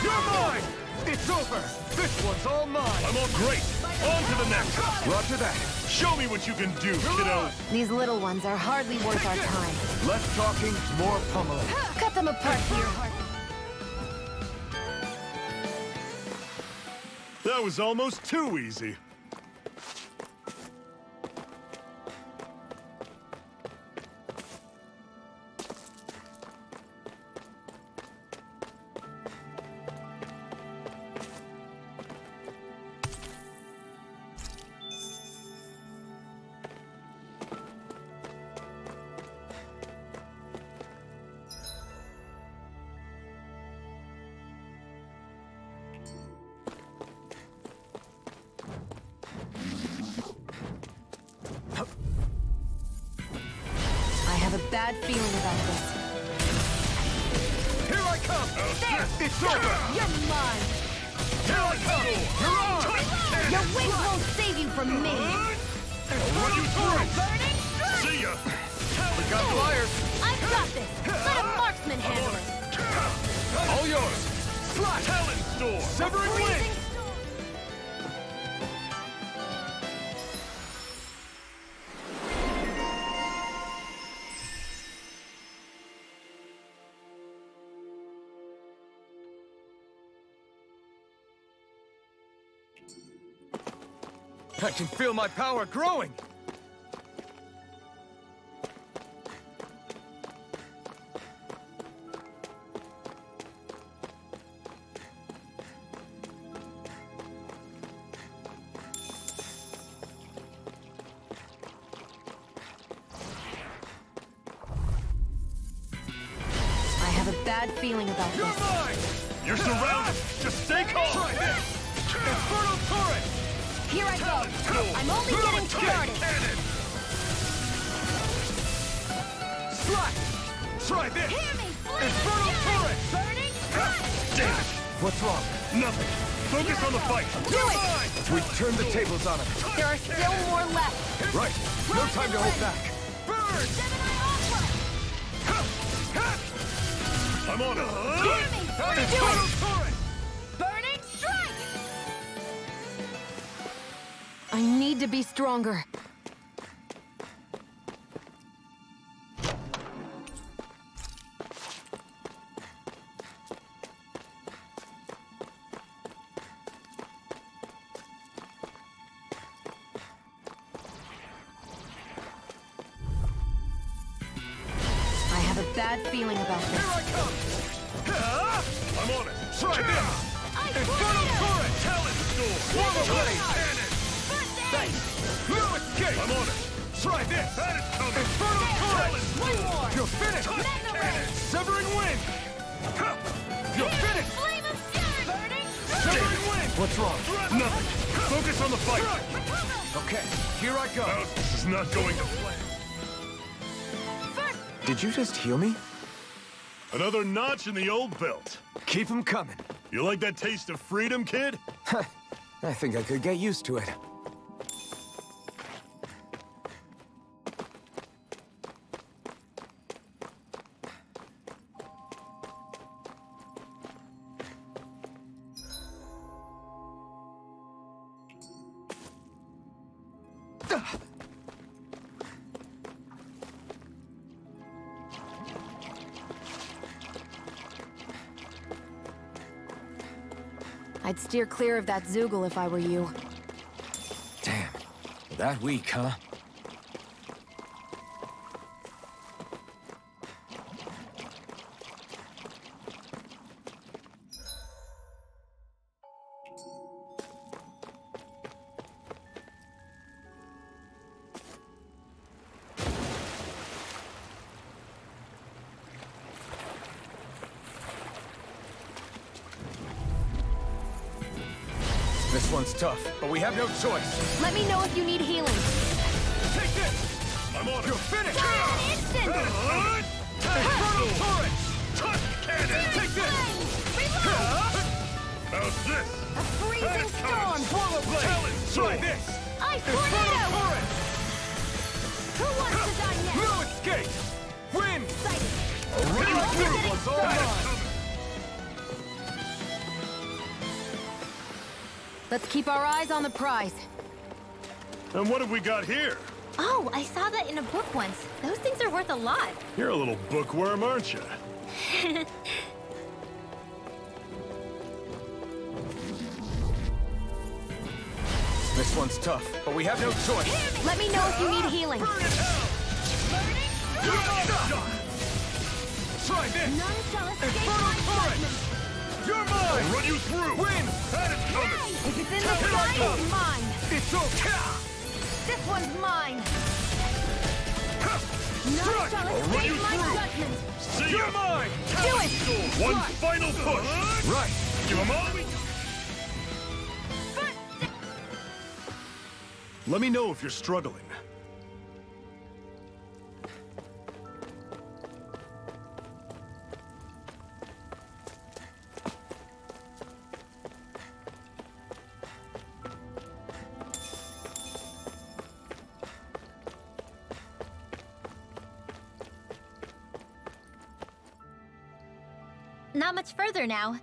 You're mine! It's over! This one's all mine! I'm all great! On to the next! Roger that. Show me what you can do, kiddo! These little ones are hardly worth our time. Less talking, more pummeling. Cut them apart here. That was almost too easy. I have a bad feeling about this. Here I come! There! It's over! You're mine! Here I come! You're on! Your wings won't save you from me! I'll run you through! See ya! We got flyers. I've got this! Let a marksman handle it! All yours. Slash! Talon Store! Severing wind! Freezing I can feel my power growing. I have a bad feeling about You're this. mine! You're surrounded! Just stay calm! Try this! Infernal turret! Here I go! I'm only getting started! Cannon! Slash! Try this! Hear me! Infernal turret! Burning Damn it! What's wrong? Nothing! Focus on the fight! Do it! We've turned the tables on him. There are still more left! Right. No time to hold back. Burn! I'm on it! Hear me! Do Infernal it! turret! Burning strike! I need to be stronger. I have a bad feeling about Here this. I come! I'm on it! Try this! Infernal turret! Talon Store! Swallow blade! Cannon! Thanks! No escape! I'm on it! Try this! That is coming! Infernal turret! One more! You're finished! Cannon! Severing wind! You're finished! Flame of fury! Burning Severing wind! What's wrong? Nothing! Focus on the fight! Okay, here I go. Oh, this is not going to plan. Did you just heal me? Another notch in the old belt. Keep them coming. You like that taste of freedom, kid? I think I could get used to it. I'd steer clear of that Zoogle if I were you. Damn. That weak, huh? This one's tough, but we have no choice. Let me know if you need healing. Take this! I'm on it! You're finished! Instant! Infernal turret! Touch cannon! Take this! Reload! How's this? A freezing storm! Swallow blade! Challenge! Try this! Ice Infernal tornado! turret! Who wants to die next? No escape! Win! Excited! Already through! What's all mine? Let's keep our eyes on the prize. And what have we got here? Oh, I saw that in a book once. Those things are worth a lot. You're a little bookworm, aren't you? This one's tough, but we have no choice. Let me know if you need healing. Burn in hell! Try this! None shall escape Infernal my turret! judgment. You're mine! I'll run you through! Win! That is coming! If it's in the Here I sky, come. it's mine. It's okay! This one's mine. None Strike! shall I'll run escape you my through. judgment. See You're ya! mine! Do it! One final push! Right! Give him all! Let me know if you're struggling. Not much further now.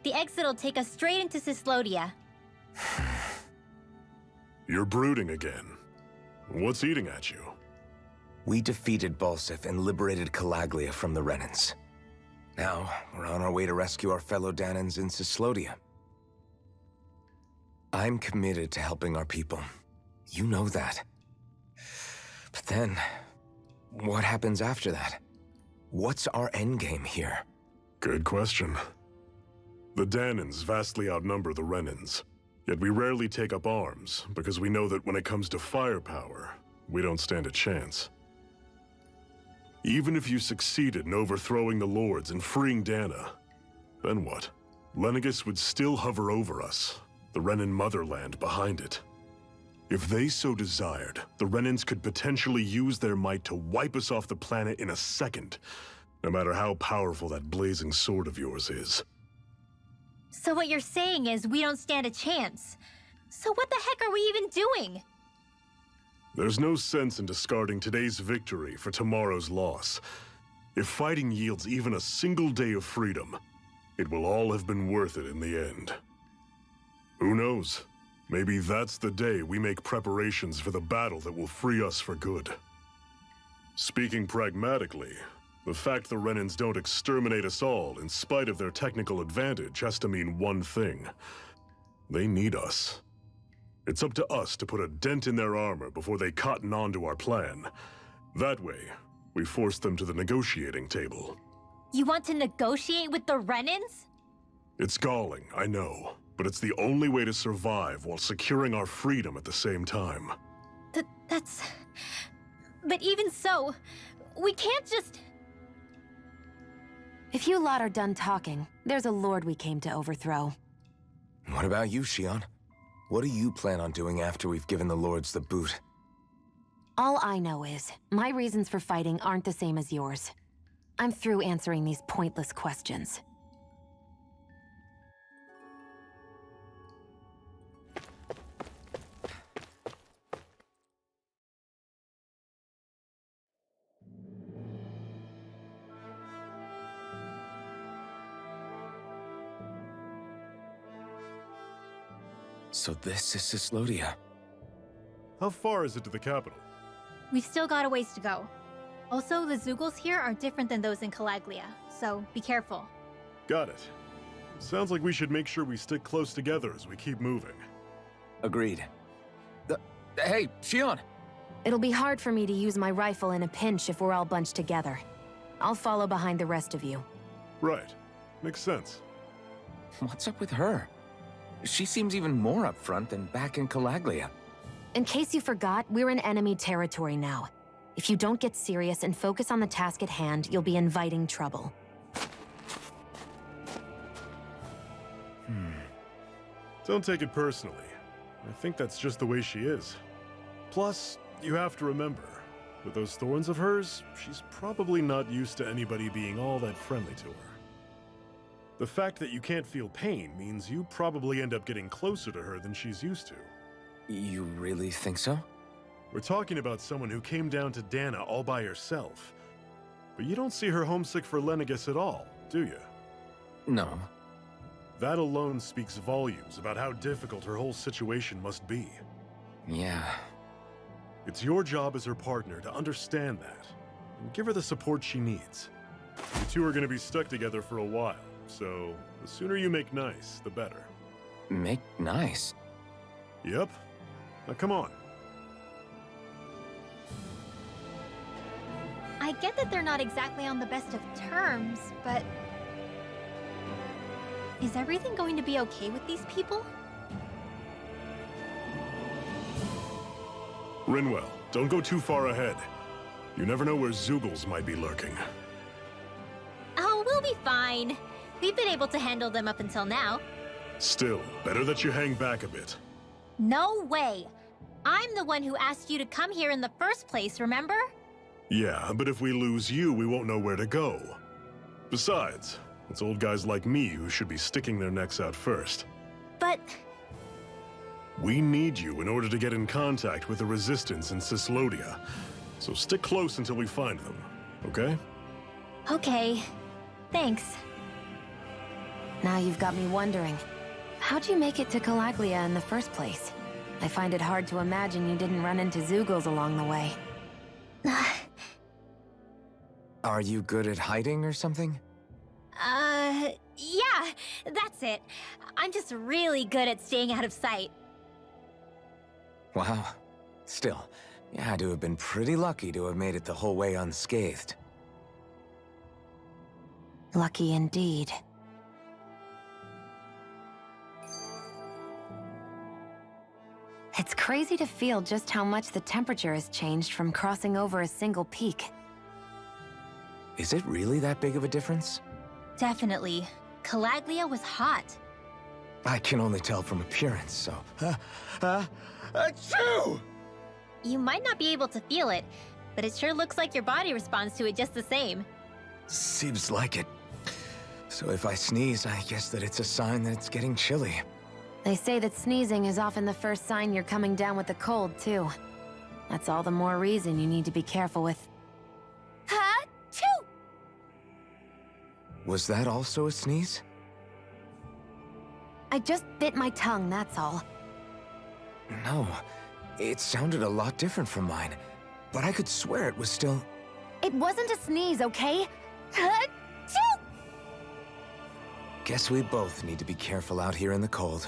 The exit'll take us straight into Cislodia. You're brooding again. What's eating at you? We defeated Balsif and liberated Calaglia from the Renans. Now, we're on our way to rescue our fellow Danans in Cislodia. I'm committed to helping our people. You know that. But then, what happens after that? What's our endgame here? Good question. The Danans vastly outnumber the Renans, yet we rarely take up arms because we know that when it comes to firepower, we don't stand a chance. Even if you succeeded in overthrowing the Lords and freeing Dana, then what? Lenegis would still hover over us, the Renan motherland behind it. If they so desired, the Renans could potentially use their might to wipe us off the planet in a second, no matter how powerful that blazing sword of yours is. So what you're saying is we don't stand a chance. So what the heck are we even doing? There's no sense in discarding today's victory for tomorrow's loss. If fighting yields even a single day of freedom, it will all have been worth it in the end. Who knows? Maybe that's the day we make preparations for the battle that will free us for good. Speaking pragmatically, the fact the Renans don't exterminate us all in spite of their technical advantage has to mean one thing. They need us. It's up to us to put a dent in their armor before they cotton on to our plan. That way, we force them to the negotiating table. You want to negotiate with the Renans? It's galling, I know, but it's the only way to survive while securing our freedom at the same time. That's... But even so, we can't just... If you lot are done talking, there's a lord we came to overthrow. What about you, Shion? What do you plan on doing after we've given the Lords the boot? All I know is, my reasons for fighting aren't the same as yours. I'm through answering these pointless questions. So this is Cislodia. How far is it to the capital? We've still got a ways to go. Also, the Zoogles here are different than those in Calaglia, so be careful. Got it. Sounds like we should make sure we stick close together as we keep moving. Agreed. Hey, Shion! It'll be hard for me to use my rifle in a pinch if we're all bunched together. I'll follow behind the rest of you. Right. Makes sense. What's up with her? She seems even more upfront than back in Calaglia. In case you forgot, we're in enemy territory now. If you don't get serious and focus on the task at hand, you'll be inviting trouble. Don't take it personally. I think that's just the way she is. Plus, you have to remember, with those thorns of hers, she's probably not used to anybody being all that friendly to her. The fact that you can't feel pain means you probably end up getting closer to her than she's used to. You really think so? We're talking about someone who came down to Dana all by herself. But you don't see her homesick for Lenegis at all, do you? No. That alone speaks volumes about how difficult her whole situation must be. Yeah. It's your job as her partner to understand that, and give her the support she needs. You two are going to be stuck together for a while, so the sooner you make nice, the better. Make nice? Yep. Now come on. I get that they're not exactly on the best of terms, but... is everything going to be okay with these people? Rinwell, don't go too far ahead. You never know where Zoogles might be lurking. Oh, we'll be fine. We've been able to handle them up until now. Still, better that you hang back a bit. No way! I'm the one who asked you to come here in the first place, remember? Yeah, but if we lose you, we won't know where to go. Besides, it's old guys like me who should be sticking their necks out first. But... we need you in order to get in contact with the Resistance in Cislodia. So stick close until we find them, okay? okay. Thanks. Now you've got me wondering, how'd you make it to Calaglia in the first place? I find it hard to imagine you didn't run into Zoogles along the way. Are you good at hiding or something? Yeah, that's it. I'm just really good at staying out of sight. Wow. Still, you had to have been pretty lucky to have made it the whole way unscathed. Lucky indeed. It's crazy to feel just how much the temperature has changed from crossing over a single peak. Is it really that big of a difference? Definitely. Calaglia was hot. I can only tell from appearance, so... Achoo! You might not be able to feel it, but it sure looks like your body responds to it just the same. Seems like it. So if I sneeze, I guess that it's a sign that it's getting chilly. They say that sneezing is often the first sign you're coming down with the cold, too. That's all the more reason you need to be careful with... Ha-choo! Was that also a sneeze? I just bit my tongue, that's all. No, it sounded a lot different from mine, but I could swear it was still... It wasn't a sneeze, okay? Ha-choo! Guess we both need to be careful out here in the cold.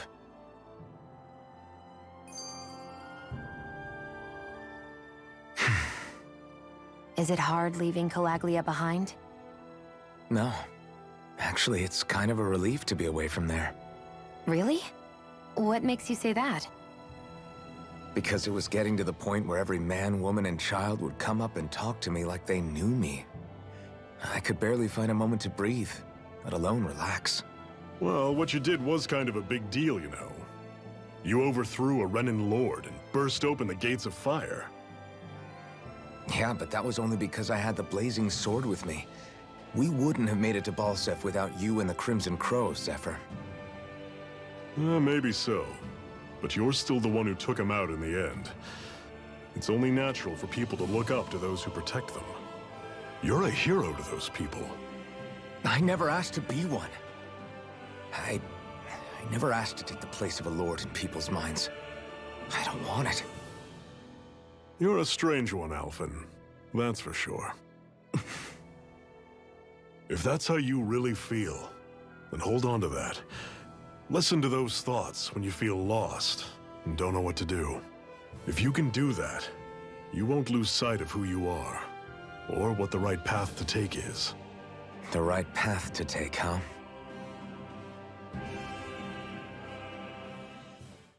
Is it hard leaving Calaglia behind? No. Actually, it's kind of a relief to be away from there. Really? What makes you say that? Because it was getting to the point where every man, woman, and child would come up and talk to me like they knew me. I could barely find a moment to breathe, let alone relax. Well, what you did was kind of a big deal, you know. You overthrew a Renin lord and burst open the gates of fire. Yeah, but that was only because I had the blazing sword with me. We wouldn't have made it to Balsef without you and the Crimson Crow, Zephyr. Maybe so. But you're still the one who took him out in the end. It's only natural for people to look up to those who protect them. You're a hero to those people. I never asked to be one. I never asked to take the place of a lord in people's minds. I don't want it. You're a strange one, Alphen. That's for sure. If that's how you really feel, then hold on to that. Listen to those thoughts when you feel lost and don't know what to do. If you can do that, you won't lose sight of who you are, or what the right path to take is. The right path to take, huh?